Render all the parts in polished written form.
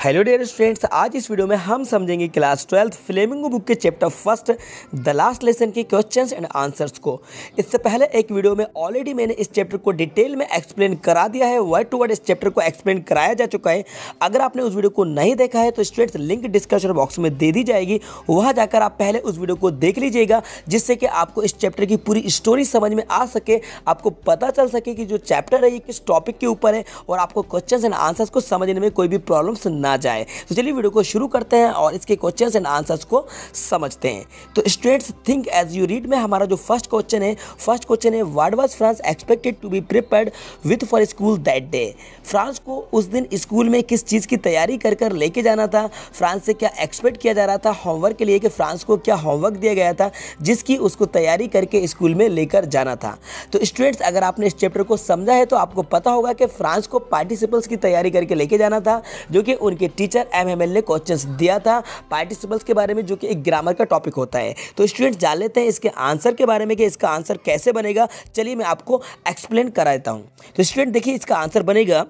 Hello dear students, आज इस video में हम समझेंगे क्लास 12 फ्लेमिंगो बुक के chapter first the last lesson के क्वेश्चंस एंड आंसर्स को। इससे पहले एक वीडियो में ऑलरेडी मैंने इस चैप्टर को डिटेल में एक्सप्लेन करा दिया है, वर्ड टू वर्ड इस चैप्टर को एक्सप्लेन कराया जा चुका है। अगर आपने उस वीडियो को नहीं देखा है तो स्टूडेंट्स लिंक डिस्क्रिप्शन बॉक्स में दे दी जाएगी, वहाँ जाकर आप पहले उस वीडियो को देख लीजिएगा, जिससे कि आपको इस चैप्टर की पूरी स्टोरी समझ में आ सके, आपको पता चल सके कि जो चैप्टर है ये किस टॉपिक के ऊपर है और आपको क्वेश्चंस एंड आंसर्स को समझने में कोई भी प्रॉब्लम्स ना जाए। तो चलिए वीडियो को शुरू करते हैं और इसके क्वेश्चंस एंड आंसर्स को समझते हैं। तो students think as you read में हमारा जो फर्स्ट क्वेश्चन है what was Franz expected to be prepared with for school that day. Franz को उस दिन स्कूल में किस चीज़ की तैयारी कर कर लेके जाना था, फ्रांस से क्या एक्सपेक्ट किया जा रहा था होमवर्क के लिए, कि फ्रांस को क्या होमवर्क दिया गया था जिसकी उसको तैयारी करके स्कूल में लेकर जाना था। तो स्टूडेंट्स अगर आपने इस चैप्टर को समझा है तो आपको पता होगा कि फ्रांस को पार्टिसिपल्स की तैयारी करके लेके जाना था, जो कि उनके टीचर एमएमएल ने क्वेश्चंस दिया था पार्टिसिपल्स के बारे में, जो कि एक ग्रामर का टॉपिक होता है। तो स्टूडेंट्स जान लेते हैं इसके आंसर के बारे में कि इसका आंसर कैसे बनेगा। चलिए मैं आपको एक्सप्लेन करा देता हूं। तो स्टूडेंट देखिए इसका आंसर बनेगा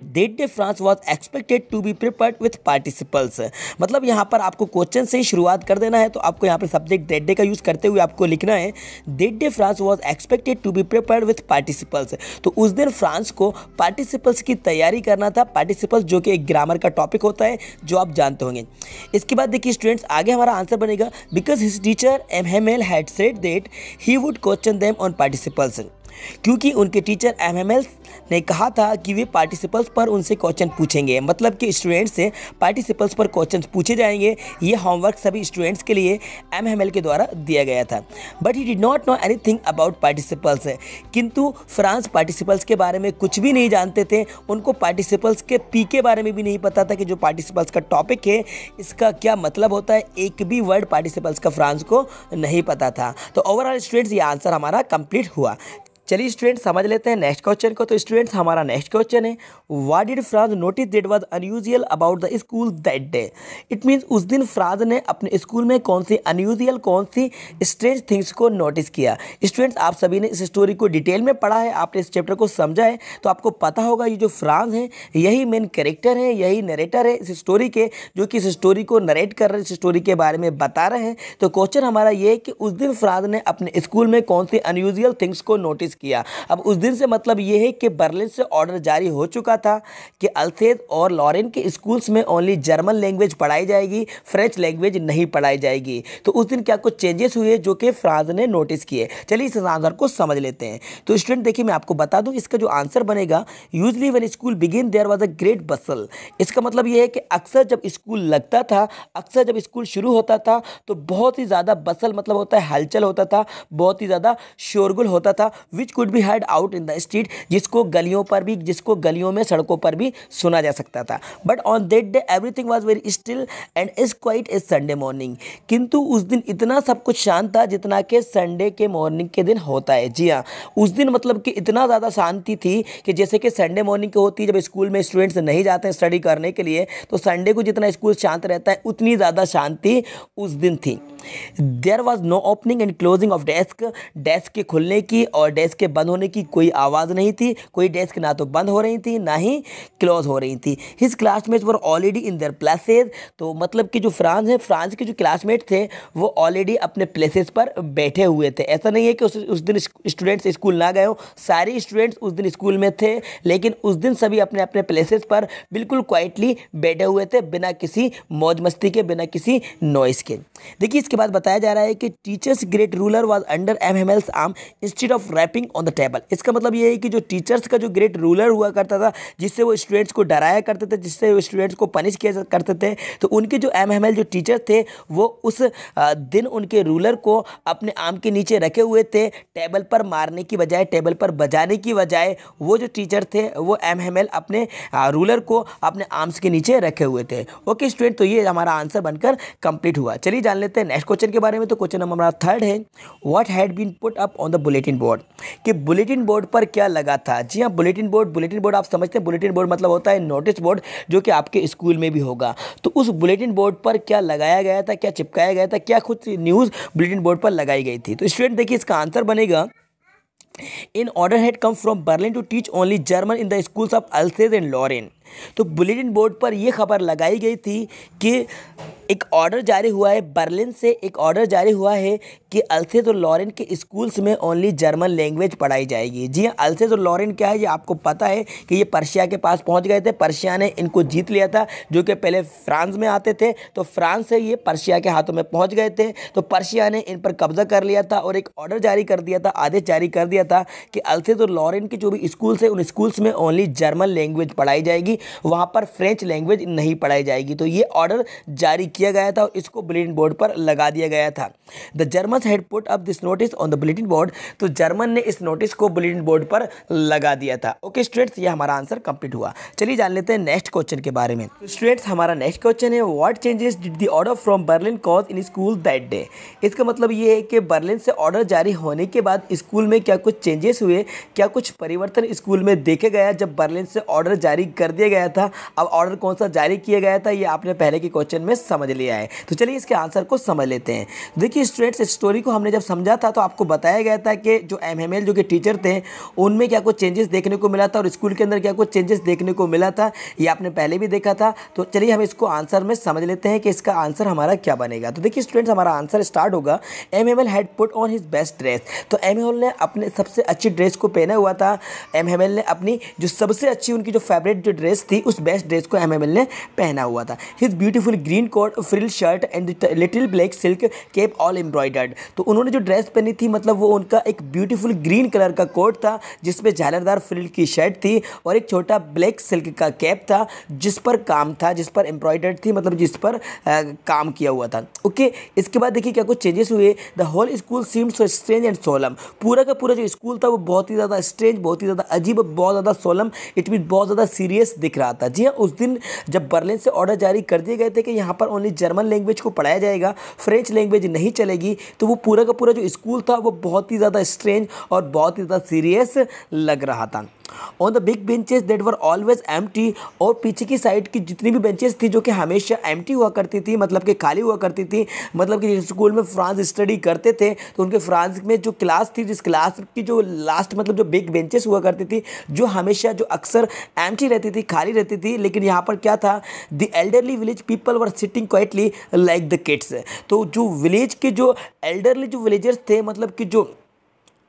That day France was expected to be prepared with participles। मतलब यहाँ पर आपको क्वेश्चन से ही शुरुआत कर देना है, तो आपको यहाँ पर सब्जेक्ट that day का यूज़ करते हुए आपको लिखना है That day France was expected to be prepared with participles। तो उस दिन फ्रांस को पार्टिसिपल्स की तैयारी करना था, पार्टिसिपल्स जो कि एक ग्रामर का टॉपिक होता है जो आप जानते होंगे। इसके बाद देखिए स्टूडेंट्स आगे हमारा आंसर बनेगा because his teacher MML had said that he would question them on participles. क्योंकि उनके टीचर एमएमएल ने कहा था कि वे पार्टिसिपल्स पर उनसे क्वेश्चन पूछेंगे, मतलब कि स्टूडेंट्स से पार्टिसिपल्स पर क्वेश्चन पूछे जाएंगे। ये होमवर्क सभी स्टूडेंट्स के लिए एमएमएल के द्वारा दिया गया था। But he did not know anything about participles. किंतु फ्रांस पार्टिसिपल्स के बारे में कुछ भी नहीं जानते थे, उनको पार्टिसिपल्स के पी के बारे में भी नहीं पता था कि जो पार्टिसिपल्स का टॉपिक है इसका क्या मतलब होता है। एक भी वर्ड पार्टिसिपल्स का फ्रांस को नहीं पता था। तो ओवरऑल स्टूडेंट्स ये आंसर हमारा कंप्लीट हुआ। चलिए स्टूडेंट्स समझ लेते हैं नेक्स्ट क्वेश्चन को। तो स्टूडेंट्स हमारा नेक्स्ट क्वेश्चन है what did France notice that was unusual about the school that day. It means उस दिन फ्रांस ने अपने स्कूल में कौन सी अनयूजुअल, कौन सी स्ट्रेंज थिंग्स को नोटिस किया। स्टूडेंट्स आप सभी ने इस स्टोरी को डिटेल में पढ़ा है, आपने इस चैप्टर को समझा है, तो आपको पता होगा ये जो फ्रांस है यही मेन कैरेक्टर है, यही नरेटर है इस स्टोरी के, जो कि इस स्टोरी को नरेट कर रहे हैं, इस स्टोरी के बारे में बता रहे हैं। तो क्वेश्चन हमारा ये है कि उस दिन फ्रांस ने अपने स्कूल में कौन सी अनयूजुअल थिंग्स को नोटिस किया। अब उस दिन से मतलब ये है कि बर्लिन से ऑर्डर जारी हो चुका था कि अल्सेज और लॉरेन के स्कूल्स में ओनली जर्मन लैंग्वेज पढ़ाई जाएगी, फ्रेंच लैंग्वेज नहीं पढ़ाई जाएगी। तो उस दिन क्या कुछ चेंजेस हुए जो कि फ्रांस ने नोटिस किए। चलिए इस आंसर को समझ लेते हैं। तो स्टूडेंट देखिए मैं आपको बता दूं इसका जो आंसर बनेगा usually when school begin there was a great bustle. इसका मतलब ये है कि अक्सर जब स्कूल लगता था, अक्सर जब स्कूल शुरू होता था तो बहुत ही ज़्यादा बसल मतलब होता है हलचल होता था, बहुत ही ज़्यादा शोरगुल होता था, which could be heard out in the street, जिसको गलियों में सड़कों पर भी सुना जा सकता था। But on that day everything was very still and is quite a Sunday morning. किंतु उस दिन इतना सब कुछ शांत था जितना कि संडे के मॉर्निंग के दिन होता है। जी हाँ, उस दिन मतलब कि इतना ज़्यादा शांति थी कि जैसे कि संडे मॉर्निंग की होती है, जब स्कूल में स्टूडेंट्स नहीं जाते हैं स्टडी करने के लिए, तो संडे को जितना स्कूल शांत रहता है उतनी ज़्यादा शांति उस दिन थी। There was no opening and closing of desk. Desk के खुलने की और डेस्क के बंद होने की कोई आवाज़ नहीं थी, कोई डेस्क ना तो बंद हो रही थी ना ही क्लोज हो रही थी। His classmates were already in their places. तो मतलब कि जो फ्रांस के जो क्लासमेट थे वो ऑलरेडी अपने प्लेसेस पर बैठे हुए थे। ऐसा नहीं है कि उस दिन स्टूडेंट्स स्कूल ना गए हो, सारे स्टूडेंट्स उस दिन स्कूल में थे, लेकिन उस दिन सभी अपने अपने प्लेसेस पर बिल्कुल क्वाइटली बैठे हुए थे, बिना किसी मौज मस्ती के, बिना किसी नॉइस के। देखिए इसके बाद बताया जा रहा है कि teachers great ruler was under Hamel's arm instead of rapping on the table. इसका मतलब ये है कि जो टीचर्स का जो ग्रेट रूलर हुआ करता था, जिससे वो स्टूडेंट्स को डराया करते थे, जिससे वो स्टूडेंट्स को पनिश किया करते थे, तो उनके जो एमएमएल जो टीचर थे वो उस दिन उनके रूलर को अपने आर्म के नीचे रखे हुए थे। टेबल पर मारने की बजाय, टेबल पर बजाने की बजाय वो जो टीचर थे वो एमएमएल अपने रूलर को अपने आर्म्स के नीचे रखे हुए थे। ओके स्टूडेंट, तो ये हमारा आंसर बनकर कंप्लीट हुआ। चलिए जान लेते हैं नेक्स्ट क्वेश्चन के बारे में। तो क्वेश्चन नंबर हमारा थर्ड है what had been put up on the bulletin board. कि बुलेटिन बोर्ड पर क्या लगा था। जी हाँ, बुलेटिन बोर्ड आप समझते हैं, बुलेटिन बोर्ड मतलब होता है नोटिस बोर्ड, जो कि आपके स्कूल में भी होगा। तो उस बुलेटिन बोर्ड पर क्या लगाया गया था, क्या चिपकाया गया था, क्या कुछ न्यूज़ बुलेटिन बोर्ड पर लगाई गई थी। तो स्टूडेंट देखिए इसका आंसर बनेगा in order had come from Berlin to teach only German in the schools of Alsace and Lorraine। तो बुलेटिन बोर्ड पर यह खबर लगाई गई थी कि एक ऑर्डर जारी हुआ है, बर्लिन से एक ऑर्डर जारी हुआ है कि अल्सेस और लॉरेन के स्कूल्स में ओनली जर्मन लैंग्वेज पढ़ाई जाएगी। जी हाँ, अल्सेस और लॉरेन क्या है, ये आपको पता है कि ये पर्शिया के पास पहुंच गए थे। पर्शिया ने इनको जीत लिया था, जो कि पहले फ्रांस में आते थे, तो फ्रांस से ये पर्शिया के हाथों में पहुंच गए थे। तो पर्शिया ने इन पर कब्जा कर लिया था और एक ऑर्डर जारी कर दिया था, आदेश जारी कर दिया था कि अल्सेस और लॉरेन के जो भी स्कूल्स है, उन स्कूल्स में ओनली जर्मन लैंग्वेज पढ़ाई जाएगी, वहाँ पर फ्रेंच लैंग्वेज नहीं पढ़ाई जाएगी। तो ये ऑर्डर जारी किया गया था और इसको बुलेटिन बोर्ड पर लगा दिया गया था। The Germans had put up this notice on the bulletin board. तो जर्मन ने इस नोटिस को बुलेटिन बोर्ड पर लगा दिया था। ओके स्टूडेंट्स, ये हमारा आंसर कंप्लीट हुआ। चलिए जान लेते हैं नेक्स्ट क्वेश्चन के बारे में। तो स्टूडेंट्स, हमारा नेक्स्ट क्वेश्चन है, what changes did the order from Berlin cause in school that day. इसका मतलब ये है कि बर्लिन से ऑर्डर जारी होने के बाद स्कूल में क्या कुछ चेंजेस हुए, क्या कुछ परिवर्तन स्कूल में देखे गया जब बर्लिन से ऑर्डर जारी कर दिया गया था। अब ऑर्डर कौन सा जारी किया गया था, ये आपने पहले के क्वेश्चन में समझ लिया है। तो चलिए इसके आंसर को समझ लेते हैं। देखिए स्टूडेंट्स, इस स्टोरी को हमने जब समझा था तो आपको बताया गया था कि जो एमएमएल जो कि टीचर थे, उनमें क्या कुछ चेंजेस देखने को मिला था और स्कूल के अंदर क्या कुछ चेंजेस देखने को मिला था, ये आपने पहले भी देखा था। तो चलिए हम इसको आंसर में समझ लेते हैं कि इसका आंसर हमारा क्या बनेगा। तो देखिए स्टूडेंट्स, हमारा आंसर स्टार्ट होगा, MML had put on his best dress. तो एमएमएल ने अपने सबसे अच्छी ड्रेस को पहना हुआ था। एमएमएल ने अपनी जो सबसे अच्छी, उनकी जो फेवरेट जो ड्रेस थी, उस बेस्ट ड्रेस को एमएमएल ने पहना हुआ था। His beautiful green coat, frill shirt and little black silk cap all embroidered. तो उन्होंने जो ड्रेस पहनी थी, मतलब वो उनका एक ब्यूटीफुल ग्रीन कलर का कोट था जिसमें झालरदार फ्रिल की शर्ट थी और एक छोटा ब्लैक सिल्क का कैप था जिस पर काम था, जिस पर एम्ब्रॉयडर्ड थी, मतलब जिस पर काम किया हुआ था। ओके, इसके बाद देखिए क्या कुछ चेंजेस हुए। The whole school seemed so strange and solemn. पूरा का पूरा जो स्कूल था वो बहुत ही ज़्यादा स्ट्रेंज, बहुत ही ज़्यादा अजीब, बहुत ज़्यादा सोलम, इट मीन बहुत ज़्यादा सीरियस दिख रहा था। जी हाँ, उस दिन जब बर्लिन से ऑर्डर जारी कर दिए गए थे कि यहाँ पर ओनली जर्मन लैंग्वेज को पढ़ाया जाएगा, फ्रेंच लैंग्वेज नहीं चलेगी, तो वो पूरा का पूरा जो स्कूल था वो बहुत ही ज़्यादा स्ट्रेंज और बहुत ही ज़्यादा सीरियस लग रहा था। On the big benches that were always empty. और पीछे की साइड की जितनी भी बेंचेस थी जो कि हमेशा एम्प्टी हुआ करती थी, मतलब कि खाली हुआ करती थी, मतलब कि जिस स्कूल में फ्रांस स्टडी करते थे तो उनके फ्रांस में जो क्लास थी, जिस क्लास की जो लास्ट मतलब जो बिग बेंचेस हुआ करती थी, जो हमेशा जो अक्सर एम्प्टी रहती थी, खाली रहती थी, लेकिन यहाँ पर क्या था, the elderly village people were sitting quietly like the kids. तो जो विलेज के जो एल्डरली जो विलेजर्स थे, मतलब कि जो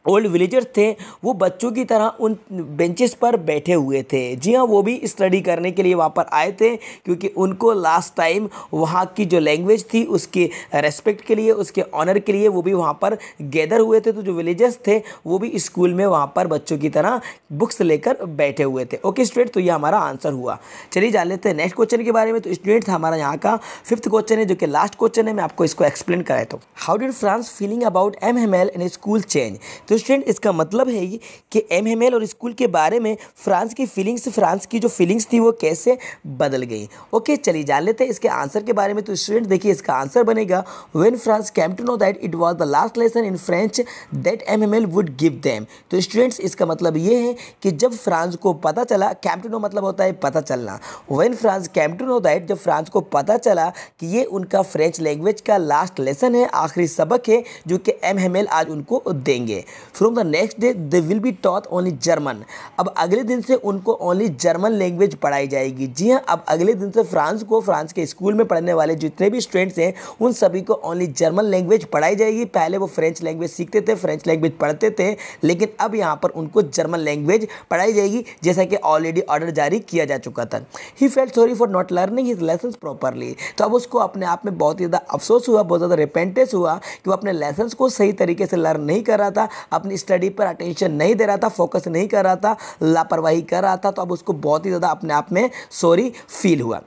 ओल्ड विलेजर्स थे, वो बच्चों की तरह उन बेंचेस पर बैठे हुए थे। जी हाँ, वो भी स्टडी करने के लिए वहाँ पर आए थे, क्योंकि उनको लास्ट टाइम वहाँ की जो लैंग्वेज थी उसके रेस्पेक्ट के लिए, उसके ऑनर के लिए वो भी वहाँ पर गैदर हुए थे। तो जो विलेजर्स थे वो भी स्कूल में वहाँ पर बच्चों की तरह बुक्स लेकर बैठे हुए थे। ओके स्टूडेंट, तो ये हमारा आंसर हुआ। चलिए जान लेते हैं नेक्स्ट क्वेश्चन के बारे में। तो स्टूडेंट्स, हमारा यहाँ का 5th क्वेश्चन है, जो कि लास्ट क्वेश्चन है। मैं आपको इसको एक्सप्लेन कराया। तो how did France feeling about MML in school change. तो स्टूडेंट, इसका मतलब है कि एमएमएल और स्कूल के बारे में फ्रांस की फीलिंग्स, फ्रांस की जो फीलिंग्स थी वो कैसे बदल गई। ओके, चलिए जान लेते हैं इसके आंसर के बारे में। तो स्टूडेंट देखिए, इसका आंसर बनेगा, when Franz came to know that it was the last lesson in French that MML would give them. तो स्टूडेंट्स, इसका मतलब ये है कि जब फ्रांस को पता चला, केम टू नो मतलब होता है पता चलना, when Franz came to know that, जब फ्रांस को पता चला कि ये उनका फ्रेंच लैंग्वेज का लास्ट लेसन है, आखिरी सबक है जो कि एमएमएल आज उनको देंगे। From the next day they will be taught only German. अब अगले दिन से उनको ओनली जर्मन लैंग्वेज पढ़ाई जाएगी। जी हाँ, अब अगले दिन से फ्रांस के स्कूल में पढ़ने वाले जितने भी स्टूडेंट्स हैं उन सभी को ओनली जर्मन लैंग्वेज पढ़ाई जाएगी। पहले वो फ्रेंच लैंग्वेज सीखते थे, फ्रेंच लैंग्वेज पढ़ते थे, लेकिन अब यहाँ पर उनको जर्मन लैंग्वेज पढ़ाई जाएगी, जैसा कि ऑलरेडी ऑर्डर जारी किया जा चुका था। He felt sorry for not learning his lessons properly. तो अब उसको अपने आप में बहुत ही ज़्यादा अफसोस हुआ, बहुत ज़्यादा रिपेंटेंस हुआ कि वो अपने लेसन्स को सही तरीके से लर्न नहीं कर रहा था, अपनी स्टडी पर अटेंशन नहीं दे रहा था, फोकस नहीं कर रहा था, लापरवाही कर रहा था। तो अब उसको बहुत ही ज़्यादा अपने आप में सॉरी फील हुआ।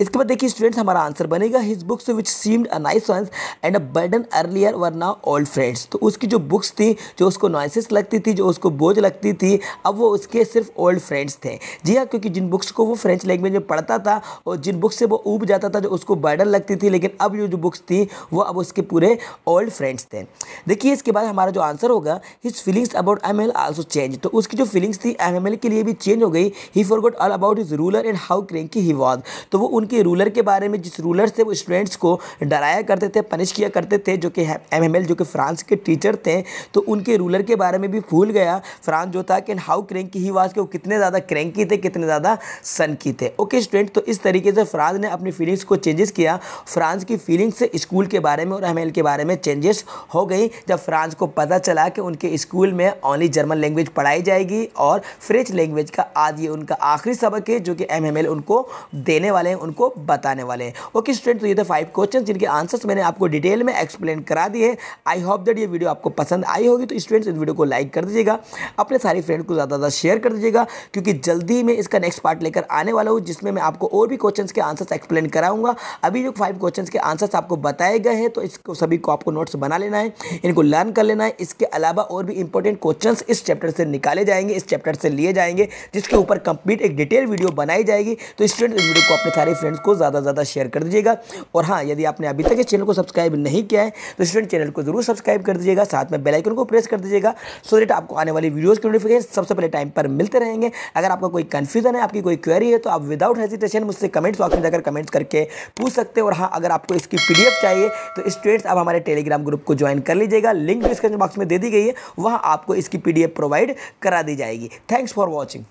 इसके बाद देखिए स्टूडेंट्स, हमारा आंसर बनेगा, his books which seemed a nuisance and a burden earlier were now old friends. तो उसकी जो बुक्स थी, जो उसको नॉइसेस लगती थी, जो उसको बोझ लगती थी, अब वो उसके सिर्फ ओल्ड फ्रेंड्स थे। जी हाँ, क्योंकि जिन बुक्स को वो फ्रेंच लैंग्वेज में पढ़ता था और जिन बुक्स से वो ऊब जाता था, जो उसको बर्डन लगती थी, लेकिन अब जो बुक्स थी वो अब उसके पूरे ओल्ड फ्रेंड्स थे। देखिए इसके बाद हमारा जो आंसर होगा, his feelings about MML also change. तो उसकी जो फीलिंग्स थी एमएमएल के लिए भी चेंज हो गई। ही forgot all about his ruler and how cranky he was. तो वो उनके उनके रूलर के बारे में, जिस रूलर से वो स्टूडेंट्स को डराया करते थे, पनिश किया करते थे, जो कि एमएमएल जो कि फ्रांस के टीचर थे, तो उनके रूलर के बारे में भी भूल गया फ्रांस जो था कि हाउ क्रैंकी ही वाज, कि वो कितने ज़्यादा क्रैंकी थे, कितने ज़्यादा सनकी थे। ओके स्टूडेंट, तो इस तरीके से फ्रांस ने अपनी फीलिंग्स को चेंजेस किया। फ्रांस की फीलिंग्स से स्कूल के बारे में और एमएमएल के बारे में चेंजेस हो गई जब फ्रांस को पता चला कि उनके स्कूल में ओनली जर्मन लैंग्वेज पढ़ाई जाएगी और फ्रेंच लैंग्वेज का आज ये उनका आखिरी सबक है जो कि एमएमएल उनको देने वाले हैं, उनको बताने वाले हैं। ओके स्टूडेंट, तो ये थे 5 क्वेश्चन जिनके आंसर्स मैंने आपको डिटेल में एक्सप्लेन करा दिए। आई होप दैट ये वीडियो आपको पसंद आई होगी। तो स्टूडेंट्स इस वीडियो को लाइक कर दीजिएगा, अपने सारे फ्रेंड को ज़्यादा शेयर कर दीजिएगा, क्योंकि जल्दी मैं इसका नेक्स्ट पार्ट लेकर आने वाला हूँ जिसमें मैं आपको और भी क्वेश्चंस के आंसर्स एक्सप्लेन कराऊंगा। अभी जो 5 क्वेश्चंस के आंसर्स आपको बताए गए हैं तो इसको सभी को आपको नोट्स बना लेना है, इनको लर्न कर लेना है। इसके अलावा और भी इंपॉर्टेंट क्वेश्चंस इस चैप्टर से निकाले जाएंगे, इस चैप्टर से लिए जाएंगे, जिसके ऊपर कंप्लीट एक डिटेल वीडियो बनाई जाएगी। तो स्टूडेंट इस वीडियो को अपने सारे फ्रेंड्स को ज़्यादा शेयर कर दीजिएगा। और हाँ, यदि आपने अभी तक इस चैनल को सब्सक्राइब नहीं किया है तो स्टूडेंट चैनल को जरूर सब्सक्राइब कर दीजिएगा, साथ में बेल आइकन को प्रेस कर दीजिएगा, सो दैट आपको आने वाली वीडियोस के नोटिफिकेशन सबसे पहले टाइम पर मिलते रहेंगे। अगर आपका कोई कंफ्यूजन है, आपकी कोई क्वेरी है, तो आप विदाउट हेजिटेशन मुझसे कमेंट्स बॉक्स में जाकर कमेंट्स करके पूछ सकते हो। और हाँ, अगर आपको इसकी पीडीएफ चाहिए तो स्टूडेंट्स आप हमारे टेलीग्राम ग्रुप को ज्वाइन कर लीजिएगा, लिंक डिस्क्रिप्शन बॉक्स में दे दी गई है, वहाँ आपको इसकी पीडीएफ प्रोवाइड करा दी जाएगी। Thanks for watching.